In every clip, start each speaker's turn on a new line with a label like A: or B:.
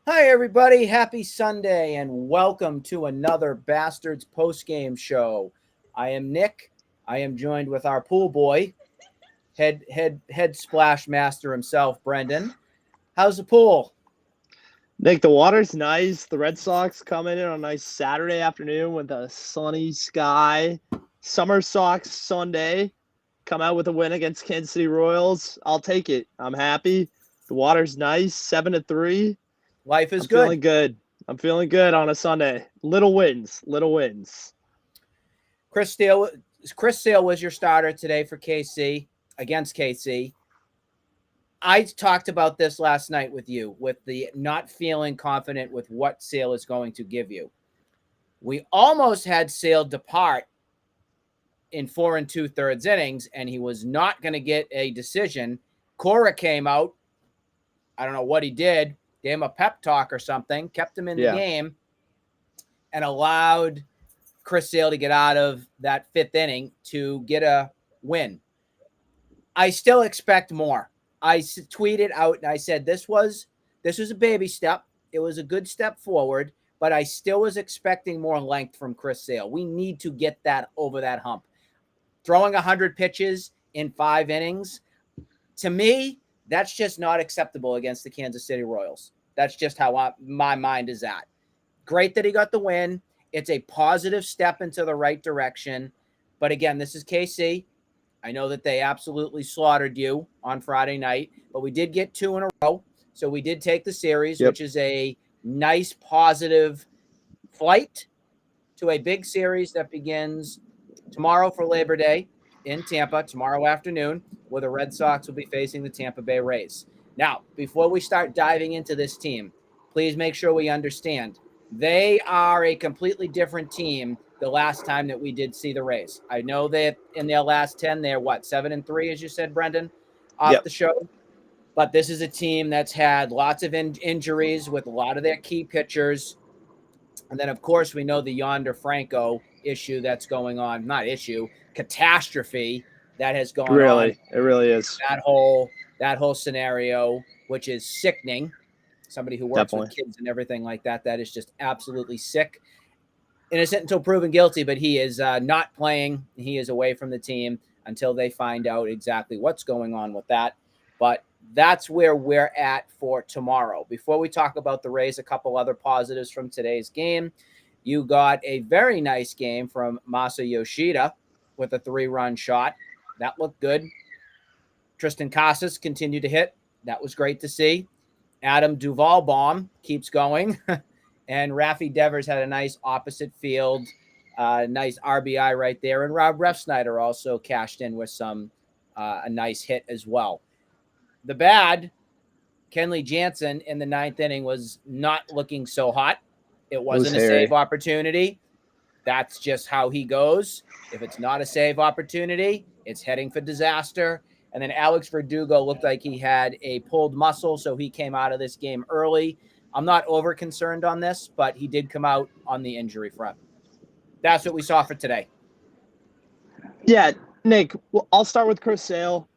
A: Hi, everybody. Happy Sunday and welcome to another Bastards post-game show. I am Nick. I am joined with our pool boy, head splash master himself, Brendan. How's the pool?
B: Nick, the water's nice. The Red Sox coming in on a nice Saturday afternoon with a sunny sky. Summer Sox Sunday. Come out with a win against Kansas City Royals. I'll take it. I'm happy. The water's nice. 7-3.
A: Life is
B: I'm feeling
A: good.
B: good. I'm feeling good on a Sunday. Little wins. Little wins.
A: Chris Sale was your starter today for KC against KC. I talked about this last night with you, with the not feeling confident with what Sale is going to give you. We almost had Sale depart in 4 2/3 innings, and he was not going to get a decision. Cora came out. I don't know what he did. Gave him a pep talk or something, kept him in the game, and allowed Chris Sale to get out of that 5th inning to get a win. I still expect more. I tweeted out and I said this was a baby step. It was a good step forward, but I still was expecting more length from Chris Sale. We need to get that over that hump. Throwing 100 pitches in 5 innings, to me, that's just not acceptable against the Kansas City Royals. That's just how my mind is at. Great that he got the win. It's a positive step into the right direction. But again, this is KC. I know that they absolutely slaughtered you on Friday night, but we did get 2 in a row. So we did take the series, which is a nice positive flight to a big series that begins tomorrow for Labor Day in Tampa, tomorrow afternoon, where the Red Sox will be facing the Tampa Bay Rays. Now, before we start diving into this team, please make sure we understand they are a completely different team the last time that we did see the Rays. I know that in their last 10, they're 7-3, as you said, Brendan, off the show. But this is a team that's had lots of injuries with a lot of their key pitchers. And then, of course, we know the Yonder Franco issue that's going on. Not issue, catastrophe that has gone on.
B: It really is.
A: That whole scenario, which is sickening. Somebody who works with kids and everything like that, that is just absolutely sick. Innocent until proven guilty, but he is not playing. He is away from the team until they find out exactly what's going on with that. But that's where we're at for tomorrow. Before we talk about the Rays, a couple other positives from today's game. You got a very nice game from Masa Yoshida with a 3-run shot. That looked good. Tristan Casas continued to hit. That was great to see. Adam Duvall bomb keeps going. And Rafi Devers had a nice opposite field, nice RBI right there. And Rob Refsnyder also cashed in with a nice hit as well. The bad, Kenley Jansen in the 9th inning was not looking so hot. It wasn't a save opportunity. That's just how he goes. If it's not a save opportunity, it's heading for disaster. And then Alex Verdugo looked like he had a pulled muscle, so he came out of this game early. I'm not over concerned on this, but he did come out on the injury front. That's what we saw for today.
B: Yeah, Nick, well, I'll start with Chris Sale.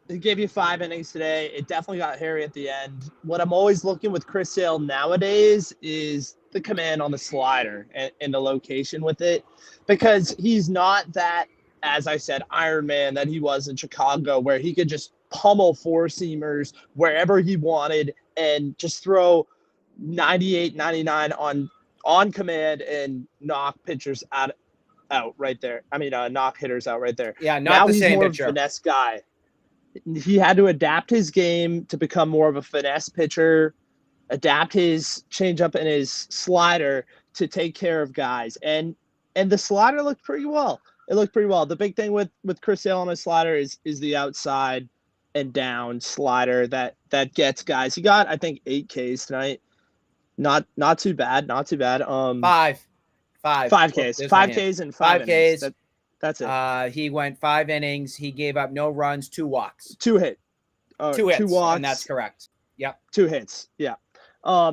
B: He gave you 5 innings today. It definitely got hairy at the end. What I'm always looking with Chris Sale nowadays is the command on the slider and the location with it, because he's not that, as I said, Iron Man that he was in Chicago, where he could just pummel 4-seamers wherever he wanted and just throw 98, 99 on command and knock pitchers out right there. I mean, knock hitters out right there.
A: Yeah,
B: now
A: the
B: he's
A: same
B: more
A: pitcher.
B: Of a finesse guy. He had to adapt his game to become more of a finesse pitcher, adapt his changeup and his slider to take care of guys. And the slider looked pretty well. It looked pretty well. The big thing with Chris Sale on his slider is the outside and down slider that gets guys. He got, I think, 8 Ks tonight. Not too bad. Not too bad.
A: 5 Ks.
B: 5 Ks and 5 innings. That's it.
A: He went 5 innings. He gave up no runs, 2 walks.
B: 2 hits.
A: 2 hits, 2 walks. And that's correct. Yep.
B: 2 hits. Yeah.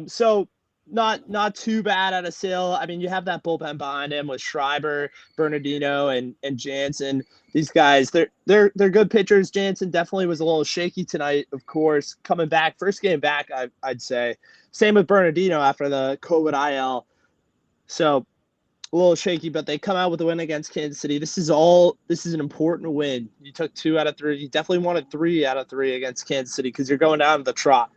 B: So not too bad out of Sale. I mean, you have that bullpen behind him with Schreiber, Bernardino, and Jansen. These guys, they're good pitchers. Jansen definitely was a little shaky tonight, of course, coming back. First game back, I'd say. Same with Bernardino after the COVID IL. So a little shaky, but they come out with a win against Kansas City. This is an important win. You took 2 out of 3. You definitely wanted 3 out of 3 against Kansas City because you're going down the trot.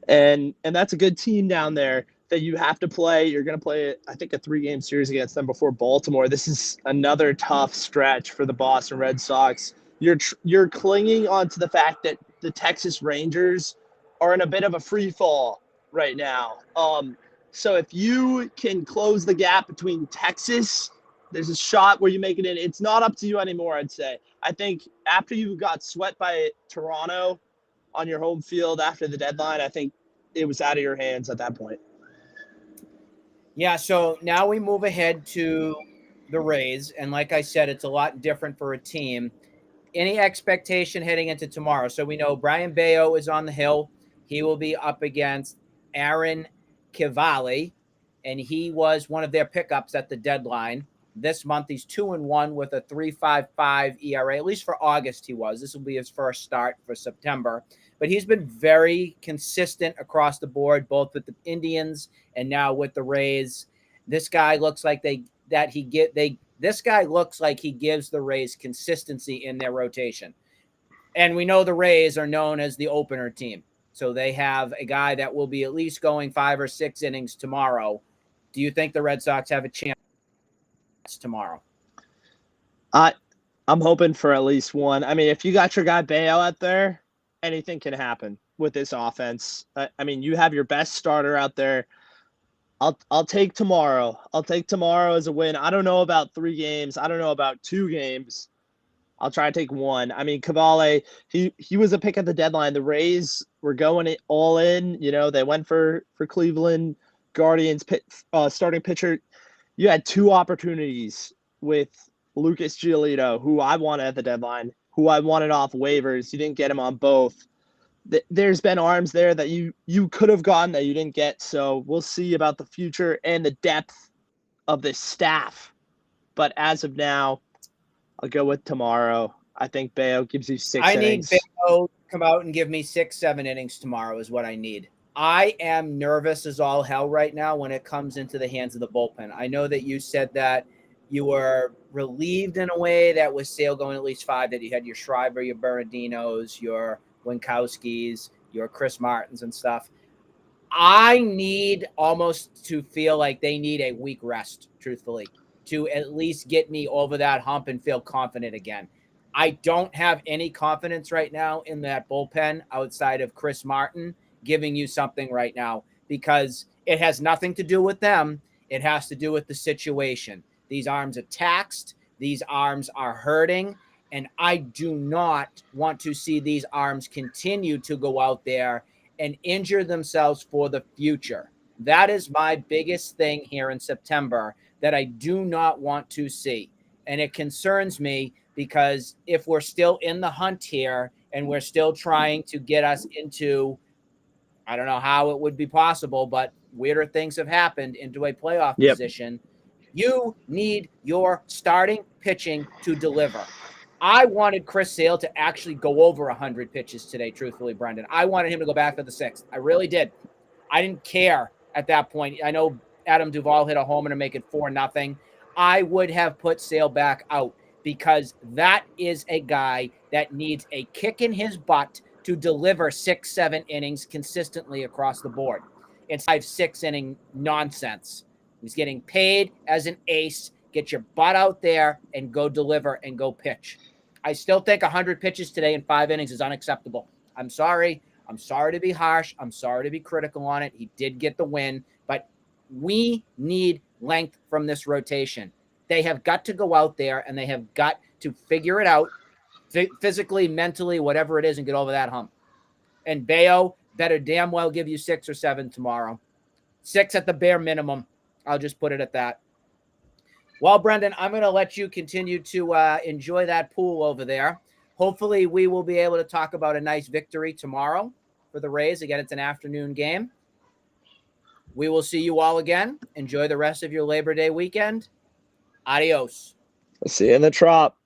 B: And that's a good team down there that you have to play. You're going to play, I think, a 3-game series against them before Baltimore. This is another tough stretch for the Boston Red Sox. You're clinging on to the fact that the Texas Rangers are in a bit of a free fall right now. So if you can close the gap between Texas, there's a shot where you make it in. It's not up to you anymore, I'd say. I think after you got swept by Toronto on your home field after the deadline, I think it was out of your hands at that point.
A: Yeah, so now we move ahead to the Rays. And like I said, it's a lot different for a team. Any expectation heading into tomorrow? So we know Brian Bayo is on the hill. He will be up against Aaron Cavalli, and he was one of their pickups at the deadline. This month, he's 2-1 with a 3.55 ERA. At least for August, he was. This will be his first start for September. But he's been very consistent across the board, both with the Indians and now with the Rays. This guy looks like this guy looks like he gives the Rays consistency in their rotation. And we know the Rays are known as the opener team. So they have a guy that will be at least going 5 or 6 innings tomorrow. Do you think the Red Sox have a chance tomorrow?
B: I'm hoping for at least one. I mean, if you got your guy Bayo out there, anything can happen with this offense. I mean, you have your best starter out there. I'll take tomorrow. I'll take tomorrow as a win. I don't know about 3 games. I don't know about 2 games. I'll try to take 1. I mean, Cavalli, he was a pick at the deadline. The Rays were going all in. You know, they went for Cleveland Guardians starting pitcher. You had 2 opportunities with Lucas Giolito, who I wanted at the deadline, who I wanted off waivers. You didn't get him on both. There's been arms there that you could have gotten that you didn't get. So we'll see about the future and the depth of this staff. But as of now, I'll go with tomorrow. I think Bayo gives you 6 innings.
A: I need Bayo to come out and give me 6, 7 innings tomorrow is what I need. I am nervous as all hell right now when it comes into the hands of the bullpen. I know that you said that you were relieved in a way that with Sale going at least 5, that you had your Schreiber, your Berardinos, your Winkowskis, your Chris Martins and stuff. I need almost to feel like they need a week rest, truthfully, to at least get me over that hump and feel confident again. I don't have any confidence right now in that bullpen outside of Chris Martin giving you something right now because it has nothing to do with them. It has to do with the situation. These arms are taxed. These arms are hurting. And I do not want to see these arms continue to go out there and injure themselves for the future. That is my biggest thing here in September that I do not want to see. And it concerns me because if we're still in the hunt here and we're still trying to get us into, I don't know how it would be possible, but weirder things have happened, into a playoff position, you need your starting pitching to deliver. I wanted Chris Sale to actually go over 100 pitches today, truthfully, Brendan. I wanted him to go back for the 6th. I really did. I didn't care at that point. I know Adam Duvall hit a homer to make it 4-0. I would have put Sale back out because that is a guy that needs a kick in his butt to deliver 6, 7 innings consistently across the board. It's 5-6 inning nonsense. He's getting paid as an ace. Get your butt out there and go deliver and go pitch. I still think 100 pitches today in 5 innings is unacceptable. I'm sorry. I'm sorry to be harsh. I'm sorry to be critical on it. He did get the win, but we need length from this rotation. They have got to go out there and they have got to figure it out physically, mentally, whatever it is, and get over that hump. And Bayo better damn well give you 6 or 7 tomorrow. 6 at the bare minimum. I'll just put it at that. Well, Brendan, I'm going to let you continue to enjoy that pool over there. Hopefully, we will be able to talk about a nice victory tomorrow for the Rays. Again, it's an afternoon game. We will see you all again. Enjoy the rest of your Labor Day weekend. Adios.
B: See you in the Trop.